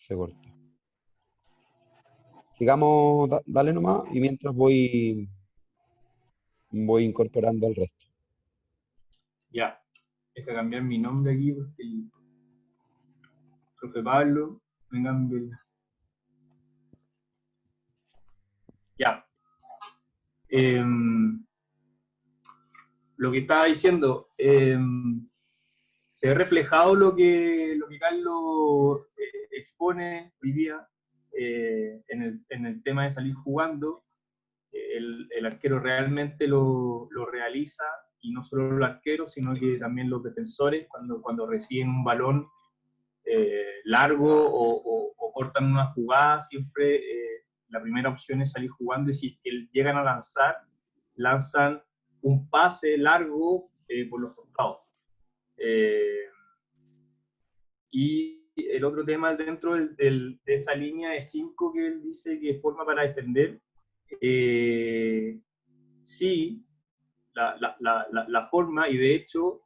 se cortó. Sigamos, dale nomás, y mientras voy incorporando al resto. Ya, deja cambiar mi nombre aquí porque el profe Pablo me cambia el... Ya. Lo que estaba diciendo, se ve reflejado lo que Carlos expone hoy día en el tema de salir jugando. El arquero realmente lo realiza, y no solo los arqueros, sino que también los defensores, cuando reciben un balón largo o cortan una jugada, siempre la primera opción es salir jugando, y si es que llegan a lanzan un pase largo por los costados. Y el otro tema dentro de esa línea de 5 que él dice que forma para defender, sí, la forma, y de hecho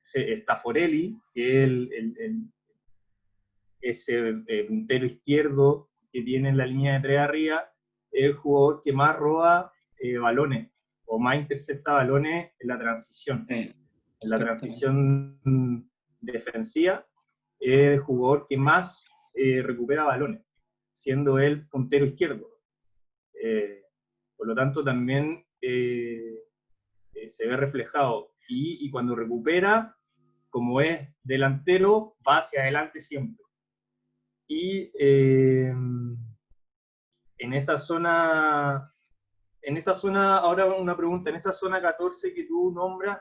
Staffarelli, que es ese puntero izquierdo que tiene en la línea de 3 arriba, es el jugador que más roba balones o más intercepta balones en la transición. En la transición defensiva es el jugador que más recupera balones, siendo él puntero izquierdo. Por lo tanto, también se ve reflejado. Y cuando recupera, como es delantero, va hacia adelante siempre. Y en esa zona, ahora una pregunta, en esa zona 14 que tú nombras,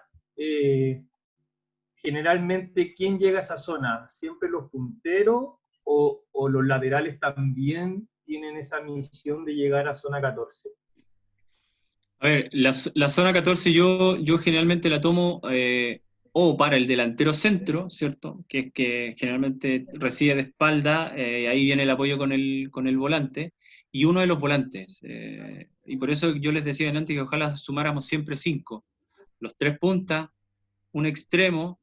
generalmente, ¿quién llega a esa zona? ¿Siempre los punteros o los laterales también tienen esa misión de llegar a zona 14? A ver, la zona 14 yo generalmente la tomo o para el delantero centro, ¿cierto? Que es que generalmente recibe de espalda, ahí viene el apoyo con el volante, y uno de los volantes. Y por eso yo les decía antes que ojalá sumáramos siempre 5. Los 3 puntas, un extremo,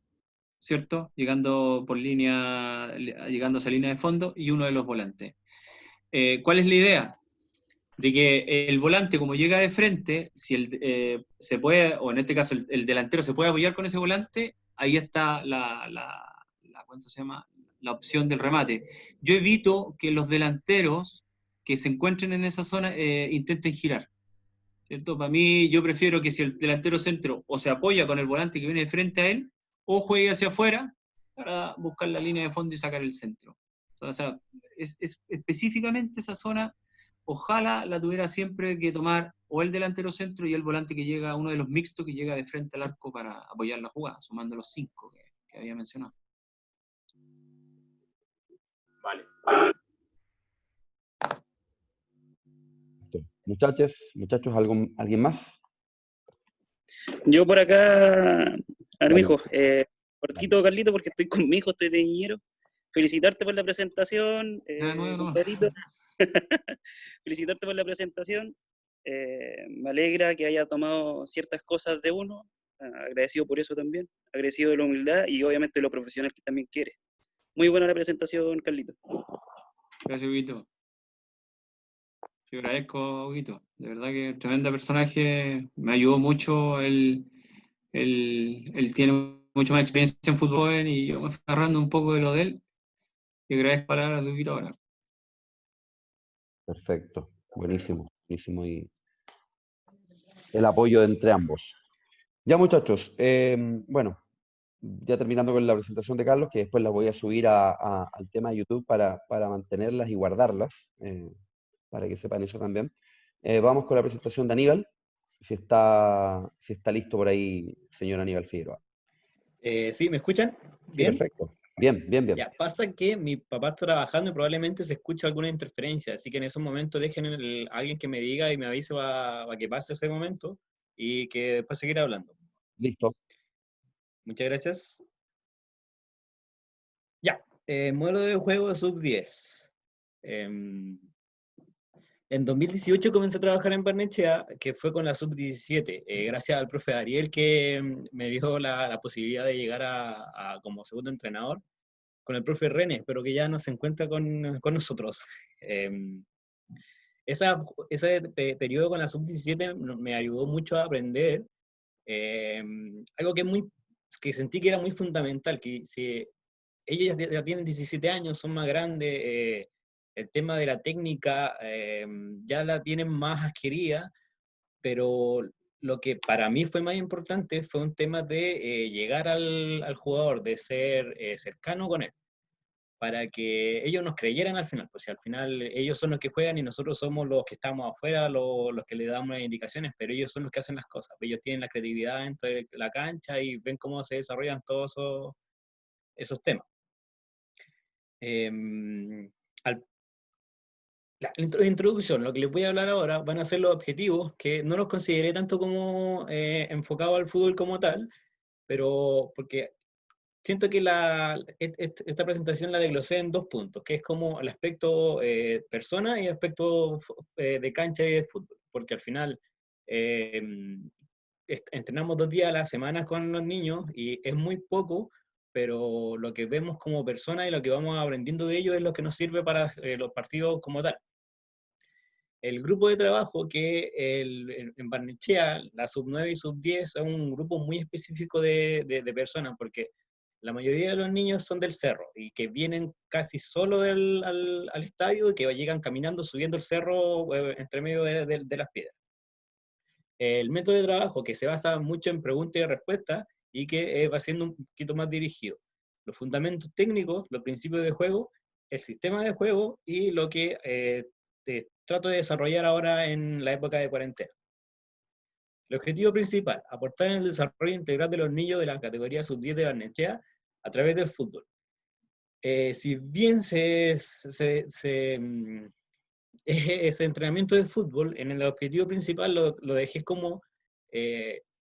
¿cierto? Llegando por línea, llegando a esa línea de fondo, y uno de los volantes. ¿Cuál es la idea? De que el volante, como llega de frente, si se puede, o en este caso el delantero se puede apoyar con ese volante, ahí está ¿cuánto se llama? La opción del remate. Yo evito que los delanteros que se encuentren en esa zona intenten girar, ¿cierto? Para mí, yo prefiero que si el delantero centro o se apoya con el volante que viene de frente a él, o juegue hacia afuera para buscar la línea de fondo y sacar el centro. O sea, es específicamente esa zona. Ojalá la tuviera siempre que tomar o el delantero centro y el volante que llega, uno de los mixtos que llega de frente al arco para apoyar la jugada, sumando los 5 que había mencionado. Vale. Muchachos, ¿alguien más? Yo por acá, Armijo, Dale. cortito, Carlito, porque estoy con mi hijo, estoy de niñero. Felicitarte por la presentación, compadrito. Felicitarte por la presentación. Me alegra que haya tomado ciertas cosas de uno. Agradecido por eso también. Agradecido de la humildad y obviamente de lo profesional que también quiere. Muy buena la presentación, Carlito. Gracias, Huguito. Yo agradezco, Huguito. De verdad que tremendo personaje. Me ayudó mucho. Él tiene mucho más experiencia en fútbol y yo me fui agarrando un poco de lo de él. Y agradezco palabras de Huguito ahora. Perfecto, buenísimo. Y el apoyo de entre ambos. Ya, muchachos, bueno, ya terminando con la presentación de Carlos, que después la voy a subir al tema de YouTube para mantenerlas y guardarlas, para que sepan eso también. Vamos con la presentación de Aníbal, si está listo por ahí, señor Aníbal Figueroa. ¿Sí? ¿Me escuchan? ¿Bien? Sí, perfecto. Bien. Ya, pasa que mi papá está trabajando y probablemente se escucha alguna interferencia, así que en esos momentos dejen a alguien que me diga y me avise para que pase ese momento y que después seguir hablando. Listo. Muchas gracias. Ya, modelo de juego sub-10. En 2018 comencé a trabajar en Barnechea, que fue con la sub-17, gracias al profe Ariel que me dio la posibilidad de llegar como segundo entrenador. con el profe René, pero que ya no se encuentra con nosotros. Ese periodo con la sub-17 me ayudó mucho a aprender algo que sentí que era muy fundamental, que si ellos ya tienen 17 años, son más grandes, el tema de la técnica ya la tienen más adquirida, pero lo que para mí fue más importante fue un tema de llegar al jugador, de ser cercano con él, para que ellos nos creyeran al final, pues si al final ellos son los que juegan y nosotros somos los que estamos afuera, los que le damos las indicaciones, pero ellos son los que hacen las cosas, ellos tienen la creatividad dentro de la cancha y ven cómo se desarrollan todos esos temas. La introducción, lo que les voy a hablar ahora van a ser los objetivos, que no los consideré tanto como enfocado al fútbol como tal, pero porque siento que esta presentación la desglosé en 2 puntos, que es como el aspecto persona y el aspecto de cancha y de fútbol, porque al final entrenamos 2 días a la semana con los niños y es muy poco, pero lo que vemos como persona y lo que vamos aprendiendo de ellos es lo que nos sirve para los partidos como tal. El grupo de trabajo que en Barnechea, la sub-9 y sub-10, es un grupo muy específico de personas, porque la mayoría de los niños son del cerro y que vienen casi solo al estadio y que llegan caminando, subiendo el cerro entre medio de las piedras. El método de trabajo que se basa mucho en preguntas y respuestas y que va siendo un poquito más dirigido. Los fundamentos técnicos, los principios de juego, el sistema de juego y lo que trato de desarrollar ahora en la época de cuarentena. El objetivo principal, aportar en el desarrollo integral de los niños de la categoría sub-10 de Barnechea a través del fútbol. Si bien ese entrenamiento de fútbol, en el objetivo principal lo dejé como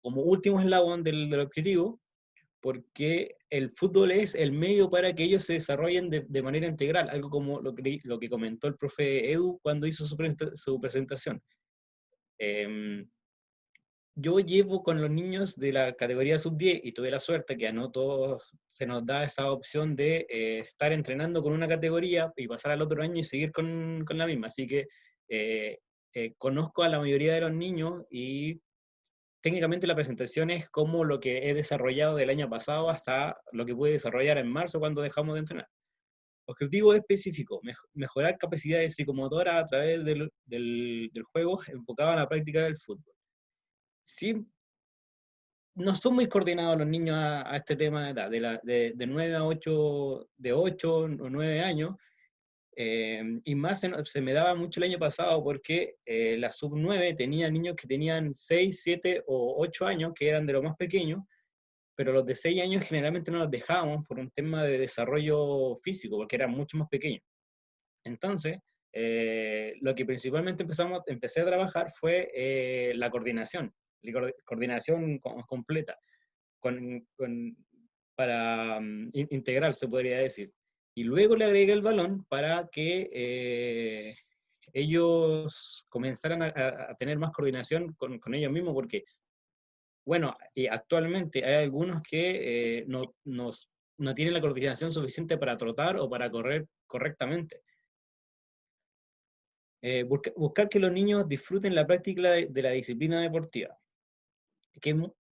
último eslabón del objetivo, porque el fútbol es el medio para que ellos se desarrollen de manera integral, algo como lo que comentó el profe Edu cuando hizo su presentación. Yo llevo con los niños de la categoría sub-10 y tuve la suerte que a no todos se nos da esta opción de estar entrenando con una categoría y pasar al otro año y seguir con la misma. Así que conozco a la mayoría de los niños y técnicamente la presentación es como lo que he desarrollado del año pasado hasta lo que pude desarrollar en marzo cuando dejamos de entrenar. Objetivo específico, mejorar capacidades psicomotoras a través del juego enfocado a la práctica del fútbol. Sí, no son muy coordinados los niños a este tema de edad, de 9 a 8, de 8 o 9 años, y más se me daba mucho el año pasado porque la sub-9 tenía niños que tenían 6, 7 o 8 años, que eran de los más pequeños, pero los de 6 años generalmente no los dejábamos por un tema de desarrollo físico, porque eran mucho más pequeños. Entonces, lo que principalmente empecé a trabajar fue la coordinación completa, para integral, se podría decir. Y luego le agregué el balón para que ellos comenzaran a tener más coordinación con ellos mismos, porque, bueno, actualmente hay algunos que no tienen la coordinación suficiente para trotar o para correr correctamente. Buscar que los niños disfruten la práctica de la disciplina deportiva.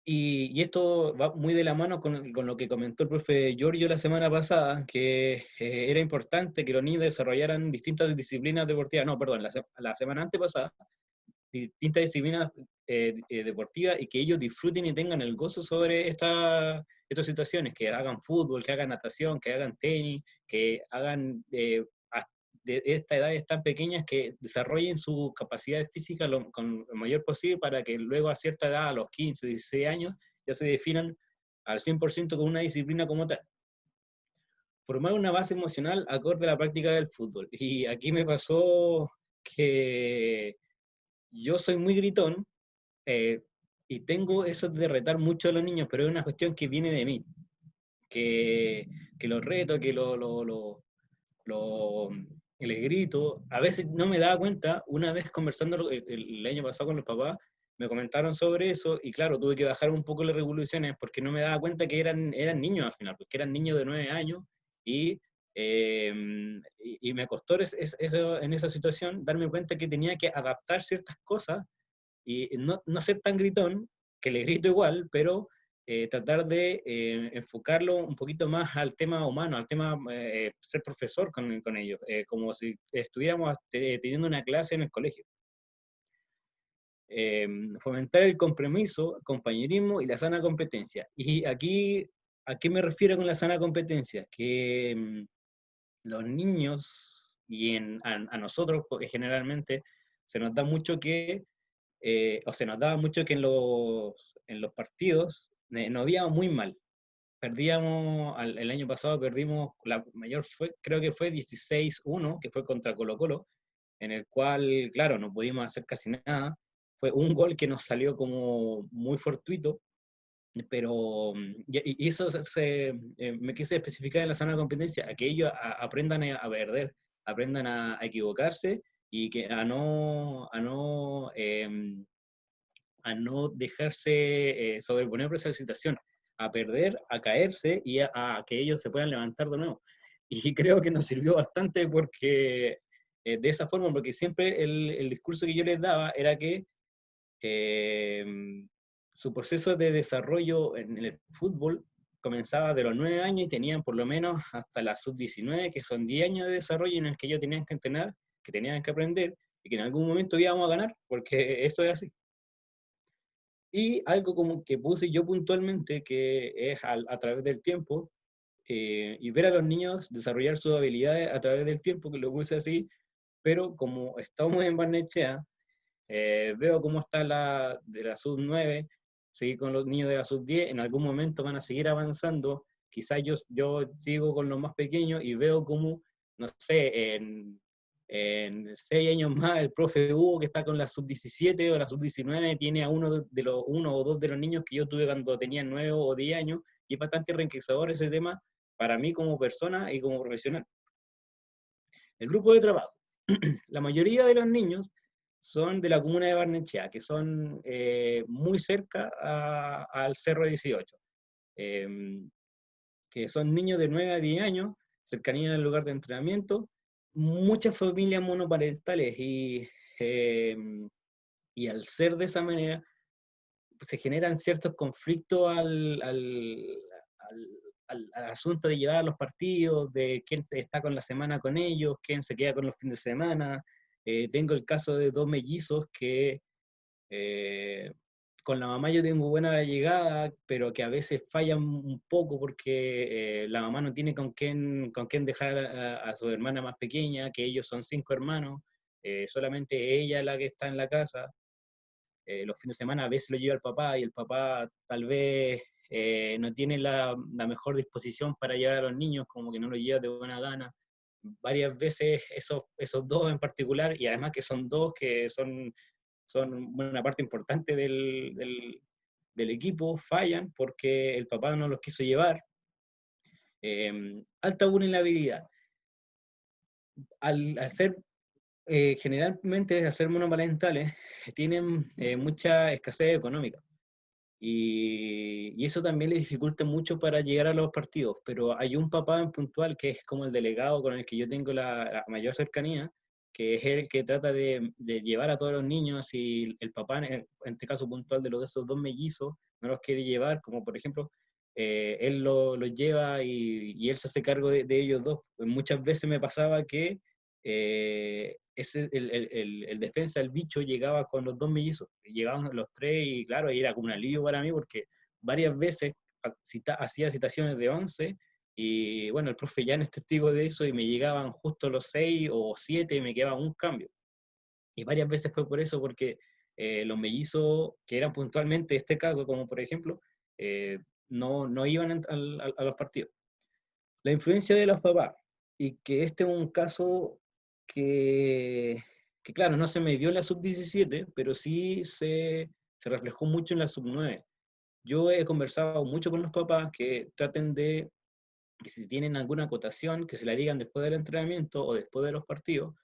Y esto va muy de la mano con lo que comentó el profe Giorgio la semana pasada, que era importante que los niños desarrollaran distintas disciplinas deportivas, no, perdón, la semana antepasada, distintas disciplinas deportivas y que ellos disfruten y tengan el gozo sobre estas situaciones, que hagan fútbol, que hagan natación, que hagan tenis, que hagan de estas edades tan pequeñas que desarrollen sus capacidades físicas con lo mayor posible para que luego a cierta edad, a los 15, 16 años, ya se definan al 100% con una disciplina como tal. Formar una base emocional acorde a la práctica del fútbol. Y aquí me pasó que yo soy muy gritón y tengo eso de retar mucho a los niños, pero es una cuestión que viene de mí. Que los reto, que les grito, a veces no me daba cuenta, una vez conversando el año pasado con los papás, me comentaron sobre eso, y claro, tuve que bajar un poco las revoluciones, porque no me daba cuenta que eran niños al final, porque eran niños de 9 años, Y me costó eso, en esa situación darme cuenta que tenía que adaptar ciertas cosas y no ser tan gritón, que le grito igual, pero tratar de enfocarlo un poquito más al tema humano, al tema ser profesor con ellos, como si estuviéramos teniendo una clase en el colegio. Fomentar el compromiso, el compañerismo y la sana competencia. Y aquí, ¿a qué me refiero con la sana competencia? Que los niños y a nosotros, porque generalmente se nos da mucho que, o se nos daba mucho que en los partidos nos íbamos muy mal. Perdíamos, el año pasado perdimos, la mayor creo que fue 16-1, que fue contra Colo-Colo, en el cual, claro, no pudimos hacer casi nada. Fue un gol que nos salió como muy fortuito, pero y eso me quise especificar en la sana competencia, a que ellos aprendan a perder, aprendan a equivocarse y que a no dejarse sobreponer por esa situación, a perder, a caerse y a que ellos se puedan levantar de nuevo. Y creo que nos sirvió bastante porque de esa forma, porque siempre el discurso que yo les daba era que su proceso de desarrollo en el fútbol comenzaba de los 9 años y tenían por lo menos hasta la sub-19, que son 10 años de desarrollo en el que ellos tenían que entrenar, que tenían que aprender y que en algún momento íbamos a ganar, porque eso es así. Y algo como que puse yo puntualmente, que es a través del tiempo, y ver a los niños desarrollar sus habilidades a través del tiempo, que lo puse así, pero como estamos en Barnechea, veo cómo está de la sub-9, seguir con los niños de la sub-10, en algún momento van a seguir avanzando, quizás yo sigo con los más pequeños y veo cómo, no sé, en 6 años más el profe Hugo, que está con la sub-17 o la sub-19, tiene a uno o dos de los niños que yo tuve cuando tenía 9 o 10 años, y es bastante enriquecedor ese tema para mí como persona y como profesional. El grupo de trabajo. La mayoría de los niños son de la comuna de Barnechea, que son muy cerca al Cerro 18, que son niños de 9 a 10 años, cercanía del lugar de entrenamiento, muchas familias monoparentales y al ser de esa manera se generan ciertos conflictos al asunto de llevar a los partidos, de quién está con la semana con ellos, quién se queda con los fines de semana. Tengo el caso de 2 mellizos que con la mamá yo tengo buena llegada, pero que a veces fallan un poco porque la mamá no tiene con quién dejar a su hermana más pequeña, que ellos son 5 hermanos, solamente ella es la que está en la casa. Los fines de semana a veces lo lleva el papá y el papá tal vez no tiene la mejor disposición para llevar a los niños, como que no lo lleva de buena gana. Varias veces esos dos en particular, y además que son dos que son una parte importante del equipo, fallan porque el papá no los quiso llevar. Alta vulnerabilidad. Al ser generalmente, al ser monoparentales, tienen mucha escasez económica. Y eso también les dificulta mucho para llegar a los partidos, pero hay un papá en puntual que es como el delegado con el que yo tengo la mayor cercanía, que es el que trata de llevar a todos los niños, y el papá, en este caso puntual de esos 2 mellizos, no los quiere llevar, como por ejemplo, él los lleva y él se hace cargo de ellos dos. Pues muchas veces me pasaba que el defensa del bicho llegaba con los 2 mellizos, llegaban los 3 y claro, era como un alivio para mí porque varias veces hacía citaciones de 11 y bueno, el profe Jan es testigo de eso y me llegaban justo los 6 o 7 y me quedaba un cambio. Y varias veces fue por eso, porque los mellizos que eran puntualmente este caso, como por ejemplo, no iban a los partidos. La influencia de los papás, y que este es un caso que claro, no se me dio en la sub-17, pero sí se reflejó mucho en la sub-9. Yo he conversado mucho con los papás que traten de, que si tienen alguna acotación, que se la digan después del entrenamiento o después de los partidos.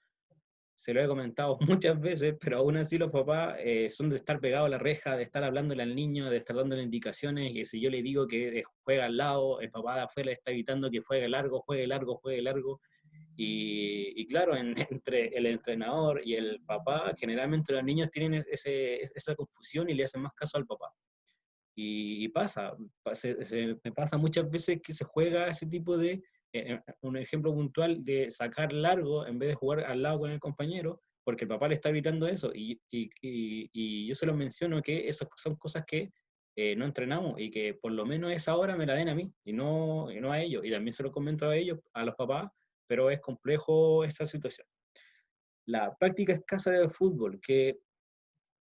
se lo he comentado muchas veces, pero aún así los papás son de estar pegados a la reja, de estar hablándole al niño, de estar dándole indicaciones, y si yo le digo que juega al lado, el papá de afuera le está evitando que juegue largo, juegue largo, juegue largo, y claro, entre el entrenador y el papá, generalmente los niños tienen esa confusión y le hacen más caso al papá. Y pasa, me pasa muchas veces que se juega ese tipo de, un ejemplo puntual de sacar largo en vez de jugar al lado con el compañero, porque el papá le está evitando eso, y yo se lo menciono que esas son cosas que no entrenamos, y que por lo menos esa hora me la den a mí, y no a ellos, y también se lo comento a ellos, a los papás, pero es complejo esa situación. La práctica escasa de fútbol, que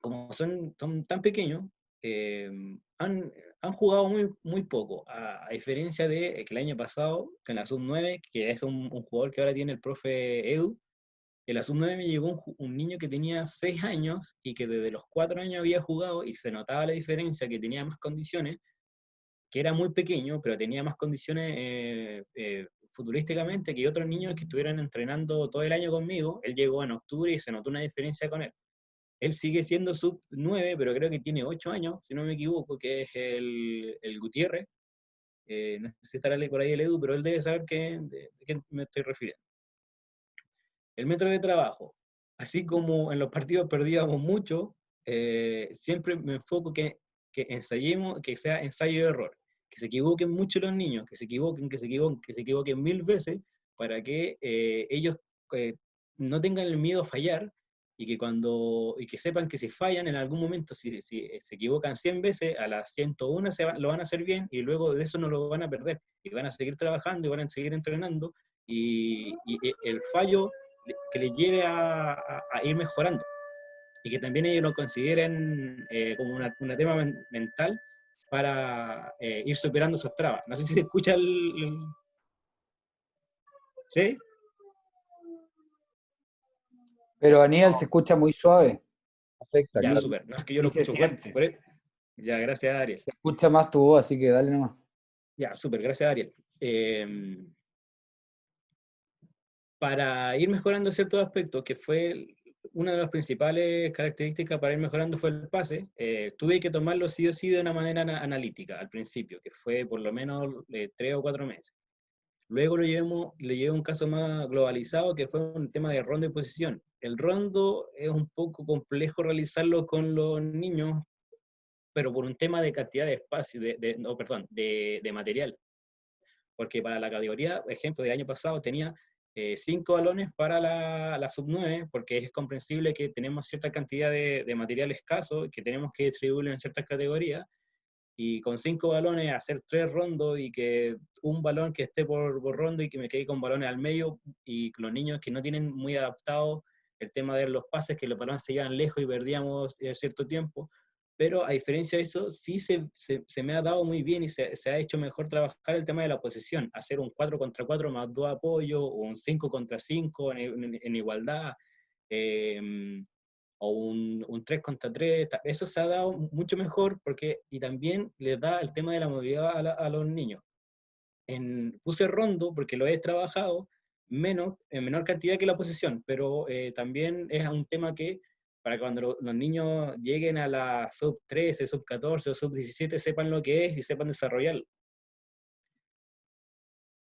como son tan pequeños, eh, han jugado muy poco, a diferencia de que el año pasado, que en la sub-9, que es un jugador que ahora tiene el profe Edu, en la sub-9 me llegó un niño que tenía 6 años y que desde los 4 años había jugado, y se notaba la diferencia, que tenía más condiciones, que era muy pequeño, pero tenía más condiciones futbolísticamente que otros niños que estuvieran entrenando todo el año conmigo. Él llegó en octubre y se notó una diferencia con él. Él sigue siendo sub-9, pero creo que tiene 8 años, si no me equivoco, que es el Gutiérrez. No sé si estará por ahí el Edu, pero él debe saber de qué me estoy refiriendo. El método de trabajo. Así como en los partidos perdíamos mucho, siempre me enfoco que ensayemos, que sea ensayo de error. Que se equivoquen mucho los niños, que se equivoquen 1000 veces, para que ellos no tengan el miedo a fallar, y que sepan que si fallan en algún momento, si se equivocan 100 veces, a las 101 lo van a hacer bien, y luego de eso no lo van a perder, y van a seguir trabajando, y van a seguir entrenando, y el fallo que les lleve a ir mejorando, y que también ellos lo consideren como un tema mental para ir superando esos trabas. No sé si se escucha ¿Sí? Pero Aníbal se escucha muy suave. Afecta, Ya, claro. súper. No, es que yo Y lo se escucho siente. fuerte. Ya, gracias, Ariel. Se escucha más tu voz, así que dale nomás. Ya, súper, gracias, Ariel. Para ir mejorando ciertos aspectos, que fue una de las principales características para ir mejorando fue el pase, tuve que tomarlo sí o sí de una manera analítica al principio, que fue por lo menos 3 o 4 meses. Luego lo llevé a un caso más globalizado, que fue un tema de rondo y posición. El rondo es un poco complejo realizarlo con los niños, pero por un tema de cantidad de espacio, de material. Porque para la categoría, por ejemplo, del año pasado tenía 5 balones para la sub-9, porque es comprensible que tenemos cierta cantidad de material escaso, que tenemos que distribuirlo en ciertas categorías, y con 5 balones hacer 3 rondos, y que un balón que esté por rondo, y que me quede con balones al medio, y los niños que no tienen muy adaptado el tema de los pases, que los balones se llevan lejos y perdíamos cierto tiempo. Pero a diferencia de eso, sí se me ha dado muy bien, y se ha hecho mejor trabajar el tema de la posesión, hacer un 4 contra 4 más 2 apoyos, o un 5 contra 5 en igualdad, o un 3 contra 3, eso se ha dado mucho mejor, y también les da el tema de la movilidad a los niños. Puse rondo porque lo he trabajado en menor cantidad que la posesión, pero también es un tema que para cuando los niños lleguen a la sub 13, sub 14 o sub 17 sepan lo que es y sepan desarrollarlo.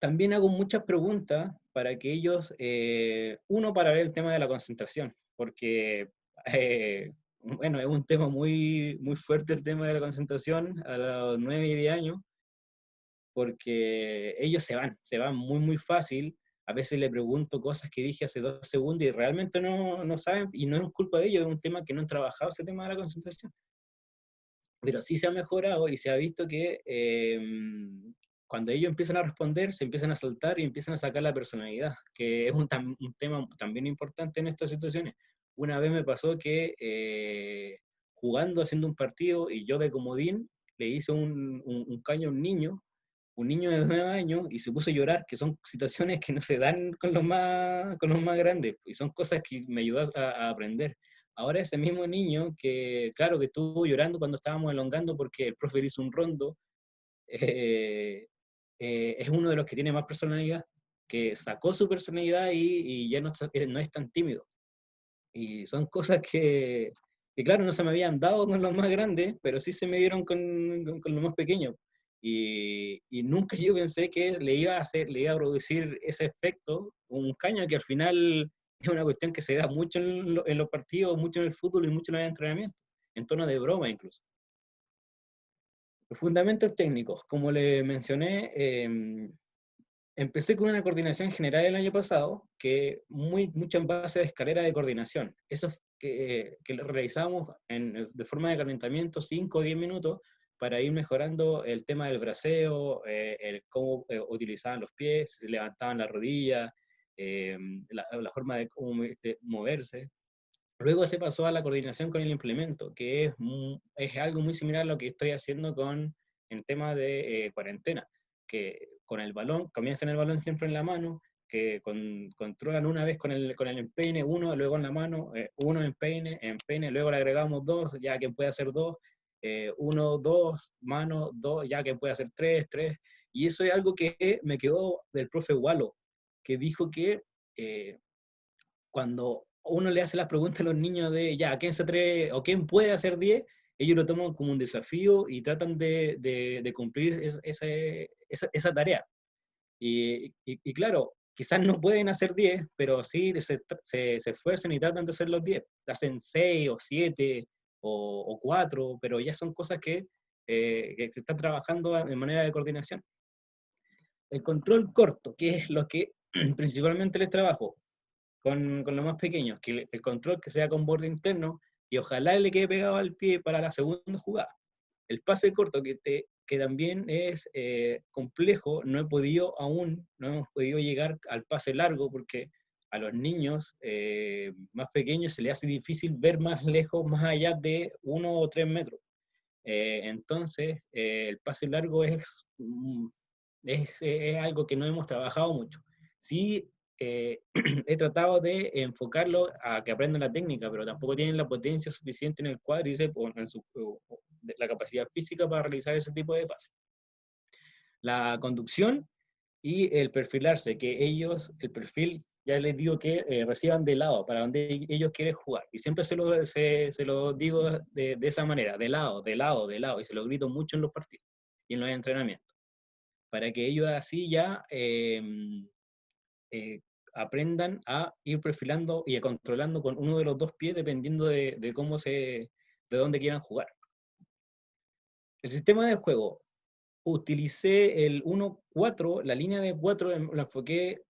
También hago muchas preguntas para que ellos, uno, para ver el tema de la concentración, porque bueno, es un tema muy fuerte el tema de la concentración a los 9 y 10 años, porque ellos se van muy fácil. A veces le pregunto cosas que dije hace 2 segundos y realmente no saben, y no es culpa de ellos, es un tema que no han trabajado, ese tema de la concentración. Pero sí se ha mejorado, y se ha visto que cuando ellos empiezan a responder, se empiezan a soltar y empiezan a sacar la personalidad, que es un tema también importante en estas situaciones. Una vez me pasó que jugando, haciendo un partido, y yo de comodín, le hice un caño a un niño de 9 años, y se puso a llorar, que son situaciones que no se dan con los más grandes, y son cosas que me ayudan a aprender. Ahora ese mismo niño que, claro, que estuvo llorando cuando estábamos elongando porque el profe hizo un rondo, es uno de los que tiene más personalidad, que sacó su personalidad, y ya no es tan tímido. Y son cosas que claro, no se me habían dado con los más grandes, pero sí se me dieron con los más pequeños. Y nunca yo pensé que le iba a producir ese efecto, un caño que al final es una cuestión que se da mucho en los partidos, mucho en el fútbol y mucho en el entrenamiento, en tono de broma incluso. Los fundamentos técnicos, como le mencioné, empecé con una coordinación general el año pasado, que mucho en base de escalera de coordinación. Eso que lo realizamos de forma de calentamiento, 5 o 10 minutos, para ir mejorando el tema del braceo, el cómo utilizaban los pies, si se levantaban las rodillas, la forma de cómo de moverse. Luego se pasó a la coordinación con el implemento, que es algo muy similar a lo que estoy haciendo con el tema de cuarentena, que con el balón, comienzan el balón siempre en la mano, que controlan una vez con el empeine, uno, luego en la mano, uno empeine, luego le agregamos dos, ya quien puede hacer dos, uno, dos, mano, dos, ya quien puede hacer tres, tres, y eso es algo que me quedó del profe Walo, que dijo que cuando uno le hace las preguntas a los niños de, ya, ¿quién se atreve o quién puede hacer 10? Ellos lo toman como un desafío y tratan de cumplir esa tarea. Y claro, quizás no pueden hacer 10, pero sí se esfuerzan y tratan de hacer los 10. Hacen 6 o 7 o 4, pero ya son cosas que se están trabajando de manera de coordinación. El control corto, que es lo que principalmente les trabajo con los más pequeños, que el control que sea con borde interno y ojalá le quede pegado al pie para la segunda jugada. El pase corto, que también es complejo, no hemos podido llegar al pase largo porque a los niños más pequeños se les hace difícil ver más lejos, más allá de 1 o 3 metros. Entonces, el pase largo es algo que no hemos trabajado mucho. Sí, he tratado de enfocarlo a que aprendan la técnica, pero tampoco tienen la potencia suficiente en el cuádriceps o la capacidad física para realizar ese tipo de pases. La conducción y el perfilarse, que el perfil, ya les digo que reciban de lado, para donde ellos quieren jugar. Y siempre se lo digo de esa manera, de lado, y se lo grito mucho en los partidos y en los entrenamientos, para que ellos así ya aprendan a ir perfilando y a controlando con uno de los dos pies dependiendo de dónde quieran jugar. El sistema de juego. Utilicé el 1-4, la línea de 4 la enfoqué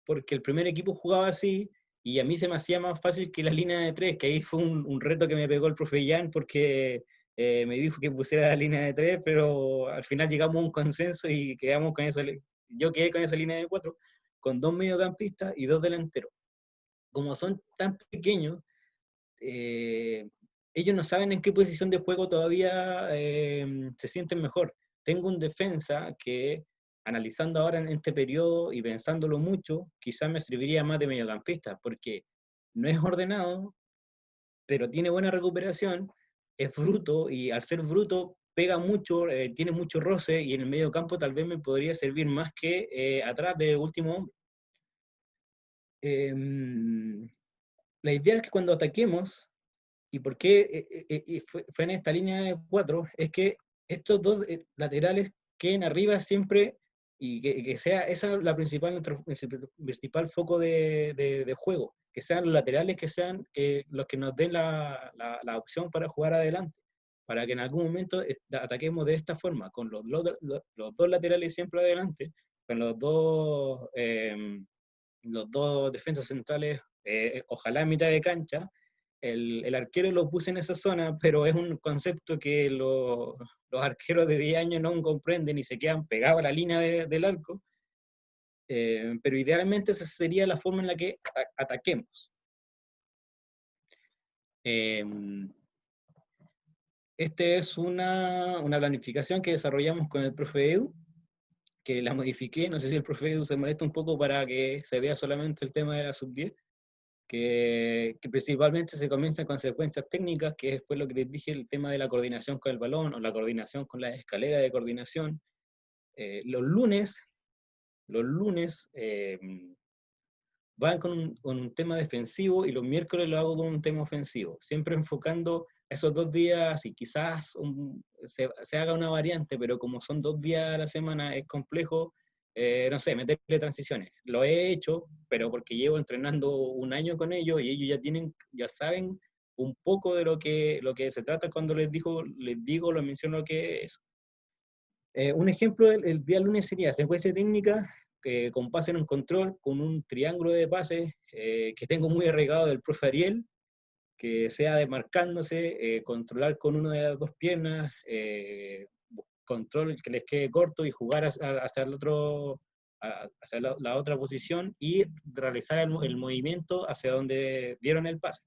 porque el primer equipo jugaba así y a mí se me hacía más fácil que la línea de 3, que ahí fue un reto que me pegó el profe Jan porque me dijo que pusiera la línea de 3, pero al final llegamos a un consenso y yo quedé con esa línea de 4, con 2 mediocampistas y 2 delanteros. Como son tan pequeños, ellos no saben en qué posición de juego todavía se sienten mejor. Tengo un defensa que, analizando ahora en este periodo y pensándolo mucho, quizás me serviría más de mediocampista, porque no es ordenado, pero tiene buena recuperación, es bruto, y al ser bruto pega mucho, tiene mucho roce, y en el medio campo tal vez me podría servir más que atrás de último hombre. La idea es que cuando ataquemos, y por qué fue en esta línea de 4, es que estos dos laterales queden arriba siempre y que sea esa la principal foco de juego, que sean los laterales, que sean los que nos den la opción para jugar adelante, para que en algún momento ataquemos de esta forma, con los dos laterales siempre adelante, con los dos defensas centrales, ojalá en mitad de cancha. El arquero lo puse en esa zona, pero es un concepto que los arqueros de 10 años no comprenden y se quedan pegados a la línea del arco. Pero idealmente esa sería la forma en la que ataquemos. Esta es una planificación que desarrollamos con el profe Edu, que la modifiqué. No sé si el profe Edu se molesta un poco para que se vea solamente el tema de la sub-10. Que principalmente se comienza con secuencias técnicas, que fue lo que les dije, el tema de la coordinación con el balón o la coordinación con las escaleras de coordinación. Los lunes van con un tema defensivo y los miércoles lo hago con un tema ofensivo, siempre enfocando esos 2 días y quizás se haga una variante, pero como son 2 días a la semana es complejo, no sé, meterle transiciones. Lo he hecho, pero porque llevo entrenando un año con ellos y ellos ya saben un poco de lo que se trata cuando les digo, les menciono lo que es. Un ejemplo el día lunes sería secuencia técnica, con pase en un control, con un triángulo de pases que tengo muy arraigado del profe Ariel, que sea demarcándose, controlar con una de las 2 piernas, control que les quede corto y jugar hacia el otro, hacia la otra posición y realizar el movimiento hacia donde dieron el pase.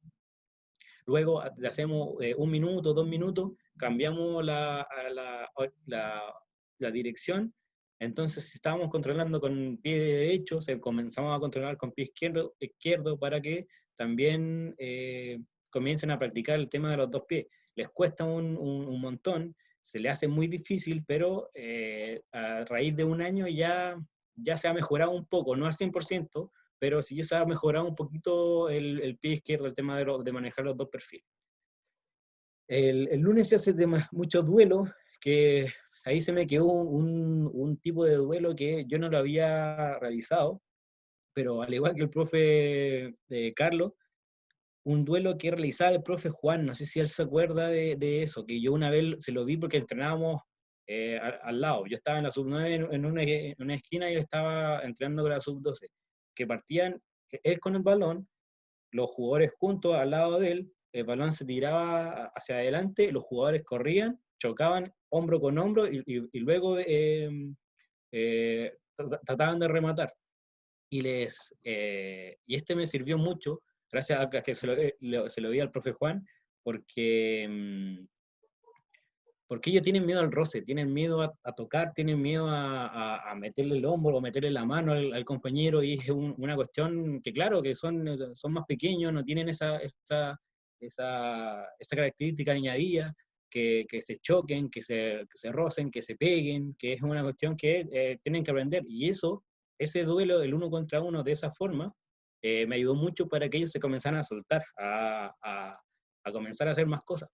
Luego le hacemos 1 minuto, 2 minutos, cambiamos la dirección. Entonces, si estábamos controlando con pie derecho, comenzamos a controlar con pie izquierdo para que también comiencen a practicar el tema de los 2 pies. Les cuesta un montón, se les hace muy difícil, pero a raíz de un año ya se ha mejorado un poco, no al 100%, pero sí ya se ha mejorado un poquito el pie izquierdo, el tema de manejar los 2 perfiles. El lunes se hace muchos duelos, que ahí se me quedó un tipo de duelo que yo no lo había realizado, pero al igual que el profe Carlos, un duelo que realizaba el profe Juan, no sé si él se acuerda de eso, que yo una vez se lo vi porque entrenábamos al lado. Yo estaba en la sub-9 en una esquina y él estaba entrenando con la sub-12, que partían él con el balón, los jugadores juntos al lado de él, el balón se tiraba hacia adelante, los jugadores corrían, chocaban hombro con hombro y luego trataban de rematar. Y este me sirvió mucho, gracias a que se lo vi al profe Juan, porque ellos tienen miedo al roce, tienen miedo a tocar, tienen miedo a meterle el hombro o meterle la mano al compañero, y es una cuestión que, claro, que son más pequeños, no tienen esa característica añadida, que se choquen, que se rocen, que se peguen, que es una cuestión que tienen que aprender. Y ese duelo del 1 contra 1 de esa forma, me ayudó mucho para que ellos se comenzaran a soltar, a comenzar a hacer más cosas.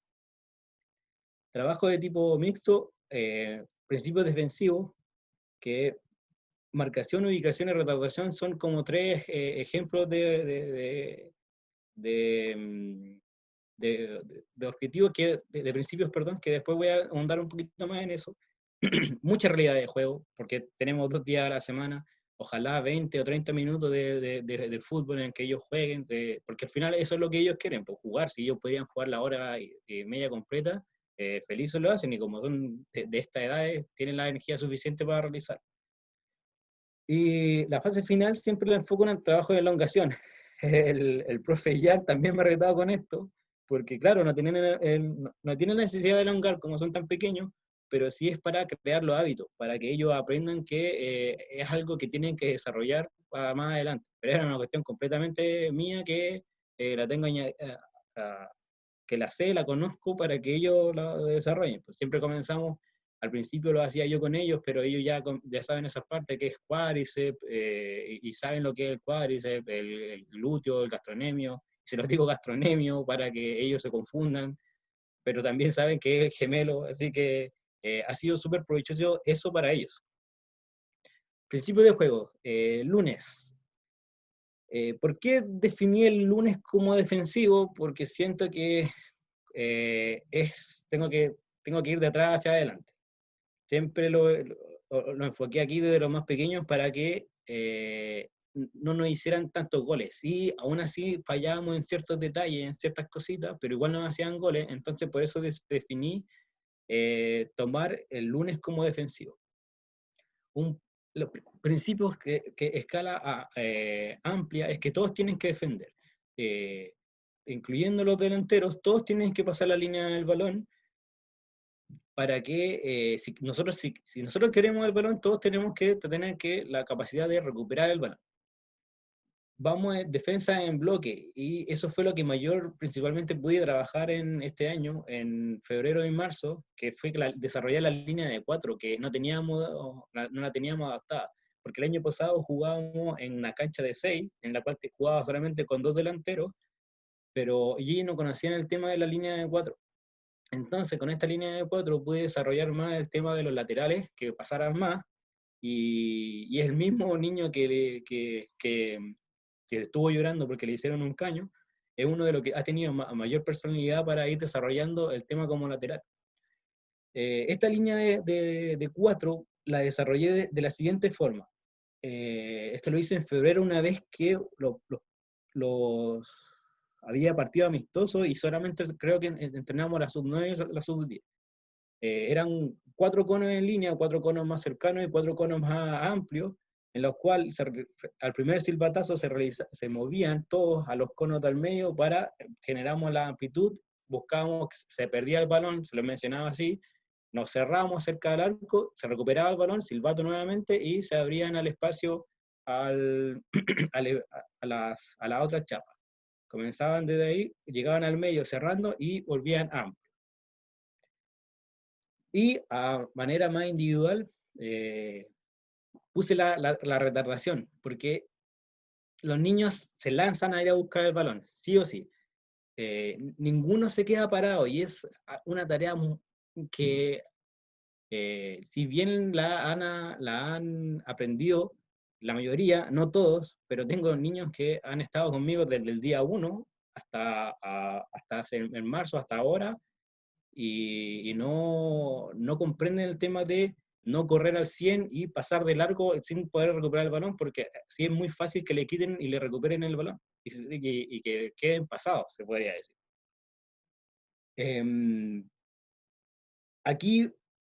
Trabajo de tipo mixto, principios defensivos, que marcación, ubicación y retardación son como 3 ejemplos de objetivos, de principios, perdón, que después voy a ahondar un poquito más en eso. Mucha realidad de juego, porque tenemos 2 días a la semana, ojalá 20 o 30 minutos de fútbol en que ellos jueguen, porque al final eso es lo que ellos quieren, pues jugar. Si ellos podían jugar la hora y media completa, felices lo hacen, y como son de esta edad, tienen la energía suficiente para realizar. Y la fase final siempre la enfoco en el trabajo de elongación. El profe Yar también me ha retado con esto, porque claro, no tienen necesidad de elongar como son tan pequeños, pero sí es para crear los hábitos, para que ellos aprendan que es algo que tienen que desarrollar para más adelante. Pero era una cuestión completamente mía que la tengo que la sé, la conozco para que ellos la desarrollen. Pues siempre comenzamos, al principio lo hacía yo con ellos, pero ellos ya saben esas partes, que es cuádriceps, y saben lo que es el cuádriceps, el glúteo, el gastrocnemio. Se los digo gastrocnemio para que ellos se confundan, pero también saben que es el gemelo, así que ha sido súper provechoso eso para ellos. Principio de juego, lunes. ¿Por qué definí el lunes como defensivo? Porque siento que tengo que ir de atrás hacia adelante. Siempre lo enfoqué aquí desde los más pequeños para que no nos hicieran tantos goles. Y aún así fallábamos en ciertos detalles, en ciertas cositas, pero igual nos hacían goles. Entonces por eso definí tomar el lunes como defensivo. Los principios que escala amplia es que todos tienen que defender, incluyendo los delanteros, todos tienen que pasar la línea del balón, para que si nosotros queremos el balón, todos tenemos que tener la capacidad de recuperar el balón. Vamos a defensa en bloque, y eso fue lo que principalmente pude trabajar en este año, en febrero y marzo, que fue desarrollar la línea de 4, que no la teníamos adaptada, porque el año pasado jugábamos en una cancha de 6, en la cual jugaba solamente con 2 delanteros, pero yo no conocían el tema de la línea de 4. Entonces, con esta línea de 4 pude desarrollar más el tema de los laterales, que pasaran más, y es el mismo niño que estuvo llorando porque le hicieron un caño, es uno de los que ha tenido mayor personalidad para ir desarrollando el tema como lateral. Esta línea de 4 la desarrollé de la siguiente forma. Esto lo hice en febrero, una vez que había partido amistoso y solamente creo que entrenamos la sub-9 y la sub-10. Eran 4 conos en línea, 4 conos más cercanos y 4 conos más amplios, en los cuales al primer silbatazo se movían todos a los conos del medio para generamos la amplitud, buscábamos que se perdía el balón, se lo mencionaba así, nos cerrábamos cerca del arco, se recuperaba el balón, silbato nuevamente y se abrían al espacio a la otra chapa. Comenzaban desde ahí, llegaban al medio cerrando y volvían amplio. Y a manera más individual, puse la retardación, porque los niños se lanzan a ir a buscar el balón, sí o sí. Ninguno se queda parado y es una tarea que, si bien la han aprendido la mayoría, no todos, pero tengo niños que han estado conmigo desde el día 1 hasta en marzo, hasta ahora, y no comprenden el tema de no correr al 100 y pasar de largo sin poder recuperar el balón, porque sí es muy fácil que le quiten y le recuperen el balón, y que queden pasados, se podría decir. Aquí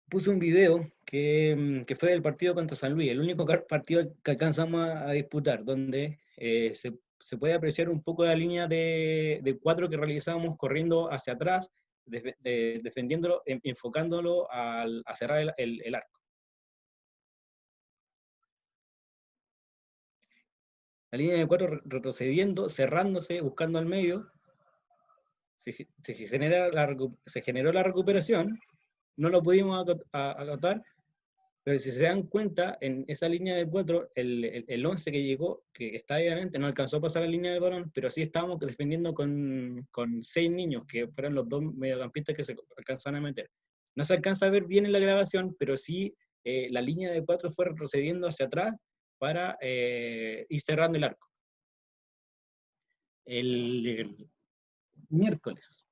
puse un video que fue del partido contra San Luis, el único partido que alcanzamos a disputar, donde se puede apreciar un poco la línea de 4 que realizábamos corriendo hacia atrás, defendiéndolo, enfocándolo a cerrar el arco. La línea de 4 retrocediendo, cerrándose, buscando al medio, se generó la recuperación, no lo pudimos anotar, pero si se dan cuenta, en esa línea de 4, el 11 que llegó, que está ahí adelante, no alcanzó a pasar la línea del balón, pero sí estábamos defendiendo con 6 niños, que fueron los 2 mediocampistas que se alcanzaron a meter. No se alcanza a ver bien en la grabación, pero sí la línea de 4 fue retrocediendo hacia atrás para ir cerrando el arco. El miércoles,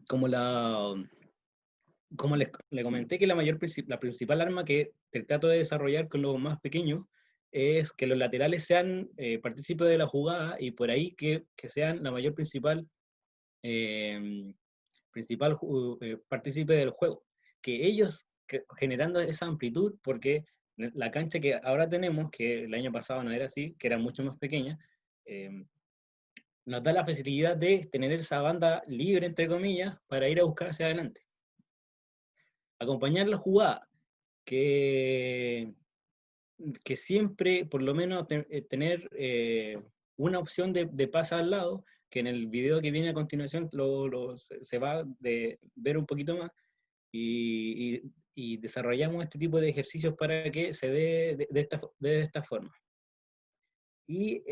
como le comenté, que la principal arma que trato de desarrollar con los más pequeños es que los laterales sean partícipes de la jugada, y por ahí que sean la mayor principal partícipe del juego. Que ellos, generando esa amplitud, porque la cancha que ahora tenemos, que el año pasado no era así, que era mucho más pequeña, nos da la facilidad de tener esa banda libre, entre comillas, para ir a buscar hacia adelante. Acompañar la jugada, que siempre, por lo menos, tener una opción de pase al lado, que en el video que viene a continuación se va a ver un poquito más, y desarrollamos este tipo de ejercicios para que se dé de esta forma. Y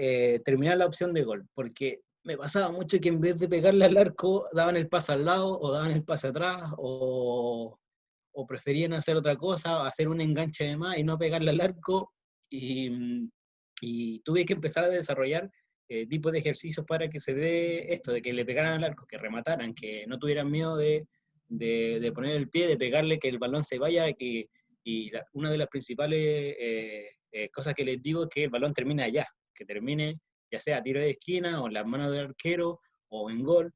terminar la opción de gol, porque me pasaba mucho que en vez de pegarle al arco, daban el pase al lado, o daban el pase atrás, o preferían hacer otra cosa, hacer un enganche de más y no pegarle al arco, y tuve que empezar a desarrollar tipos de ejercicios para que se dé esto, de que le pegaran al arco, que remataran, que no tuvieran miedo de poner el pie, de pegarle, que el balón se vaya, una de las principales cosas que les digo es que el balón termine allá, que termine ya sea a tiro de esquina, o en las manos del arquero, o en gol.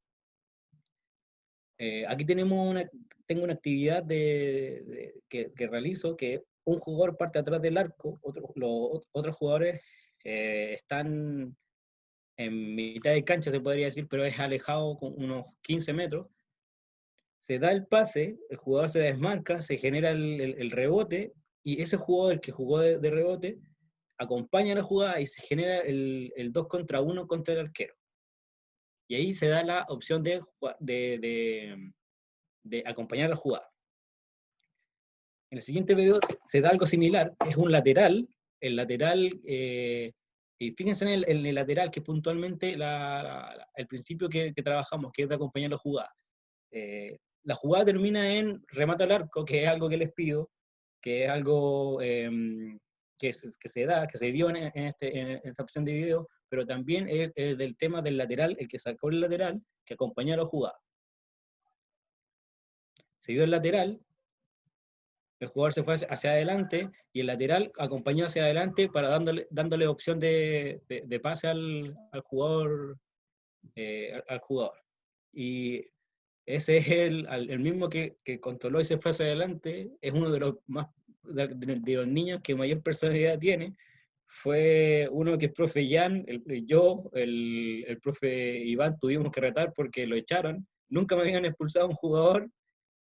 Aquí tengo una actividad que realizo, que un jugador parte atrás del arco, los otros jugadores están en mitad de cancha, se podría decir, pero es alejado con unos 15 metros. Se da el pase, el jugador se desmarca, se genera el rebote, y ese jugador que jugó de rebote acompaña la jugada y se genera el 2 contra 1 contra el arquero. Y ahí se da la opción de acompañar la jugada. En el siguiente video se da algo similar, es un lateral, el lateral, y fíjense en el lateral, que es puntualmente el principio que trabajamos, que es de acompañar la jugada. La jugada termina en remate al arco, que es algo que les pido, que es algo que se dio en esta opción de video, pero también es del tema del lateral, el que sacó el lateral, que acompañó a la jugada. Se dio el lateral, el jugador se fue hacia adelante, y el lateral acompañó hacia adelante para dándole opción de pase al jugador. Al jugador. Y ese es el mismo que controló y se fue hacia adelante, es uno de los los niños que mayor personalidad tiene. Fue uno que es profe Jan, el profe Iván tuvimos que retar porque lo echaron. Nunca me habían expulsado a un jugador,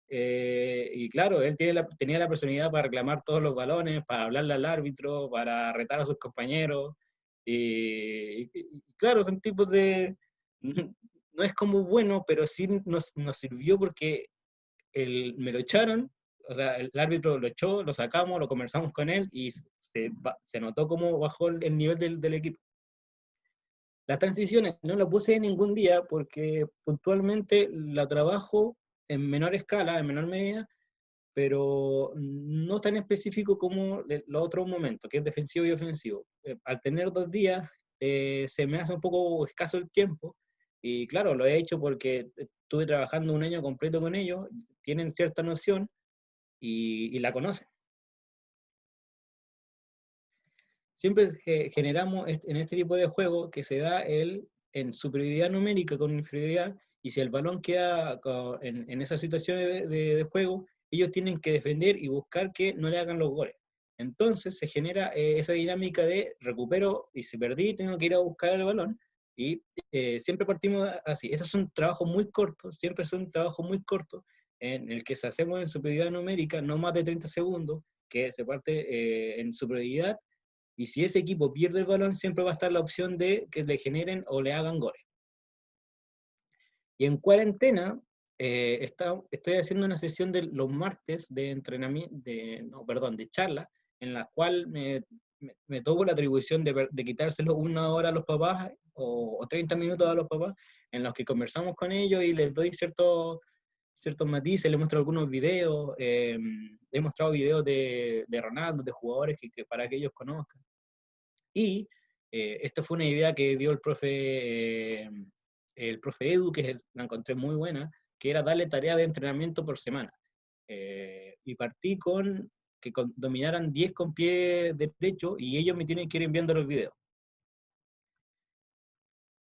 y claro, él tenía la personalidad para reclamar todos los balones, para hablarle al árbitro, para retar a sus compañeros. Y claro, son tipos de... No es como bueno, pero sí nos sirvió porque me lo echaron, o sea, el árbitro lo echó, lo sacamos, lo conversamos con él y se notó cómo bajó el nivel del equipo. Las transiciones no las puse en ningún día porque puntualmente la trabajo en menor escala, en menor medida, pero no tan específico como los otros momentos, que es defensivo y ofensivo. Al tener 2 días, se me hace un poco escaso el tiempo, y claro, lo he hecho porque estuve trabajando un año completo con ellos, tienen cierta noción y la conocen. Siempre generamos en este tipo de juego que se da en superioridad numérica con inferioridad, y si el balón queda en esas situaciones de juego, ellos tienen que defender y buscar que no le hagan los goles. Entonces se genera esa dinámica de recupero, y si perdí tengo que ir a buscar el balón, y siempre partimos así. Estos son trabajos muy cortos, siempre son trabajos muy cortos, en el que se hacemos en superioridad numérica, no más de 30 segundos, que se parte en superioridad, y si ese equipo pierde el balón, siempre va a estar la opción de que le generen o le hagan goles. Y en cuarentena, estoy haciendo una sesión de los martes de entrenamiento, de charla, en la cual me tomo la atribución de quitárselo 1 hora a los papás, o 30 minutos a los papás, en los que conversamos con ellos y les doy ciertos matices, les muestro algunos videos, he mostrado videos de Ronaldo, de jugadores para que ellos conozcan. Y esta fue una idea que dio el profe Edu, que la encontré muy buena, que era darle tarea de entrenamiento por semana. Y partí con que dominaran 10 con pie derecho, y ellos me tienen que ir enviando los videos.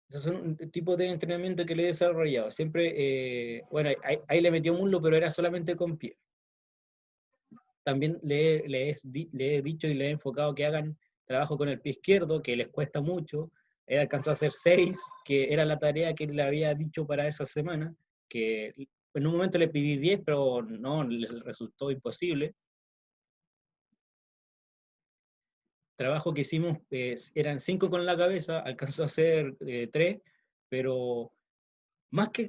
Esos son un tipo de entrenamiento que le he desarrollado. Siempre, bueno, ahí le metió muslo, pero era solamente con pie. También le he dicho y le he enfocado que hagan trabajo con el pie izquierdo, que les cuesta mucho. Él alcanzó a hacer 6, que era la tarea que le había dicho para esa semana, que en un momento le pedí 10, pero no, les resultó imposible. Trabajo que hicimos eran 5 con la cabeza, alcanzó a hacer 3, pero más que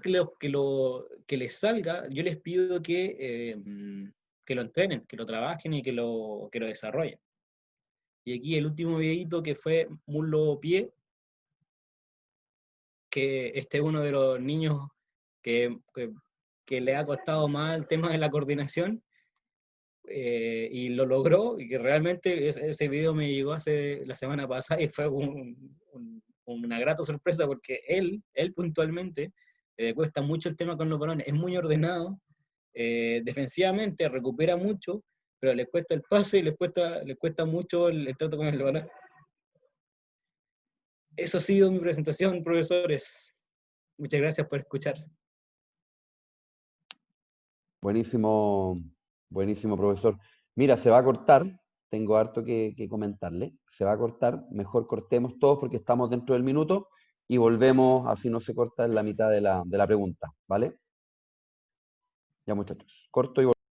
les salga, yo les pido que lo entrenen, que lo trabajen y que lo desarrollen. Y aquí el último videito, que fue muslo-pie, que este es uno de los niños que le ha costado más el tema de la coordinación, y lo logró, y que realmente ese video me llegó la semana pasada, y fue una grata sorpresa, porque él puntualmente le cuesta mucho el tema con los balones, es muy ordenado, defensivamente recupera mucho, pero le cuesta el pase y le cuesta mucho el trato con el balón. Eso ha sido mi presentación, profesores. Muchas gracias por escuchar. Buenísimo, buenísimo, profesor. Mira, se va a cortar, tengo harto que comentarle, se va a cortar, mejor cortemos todos porque estamos dentro del minuto y volvemos, así no se corta en la mitad de la pregunta, ¿vale? Ya, muchachos, corto y volvemos.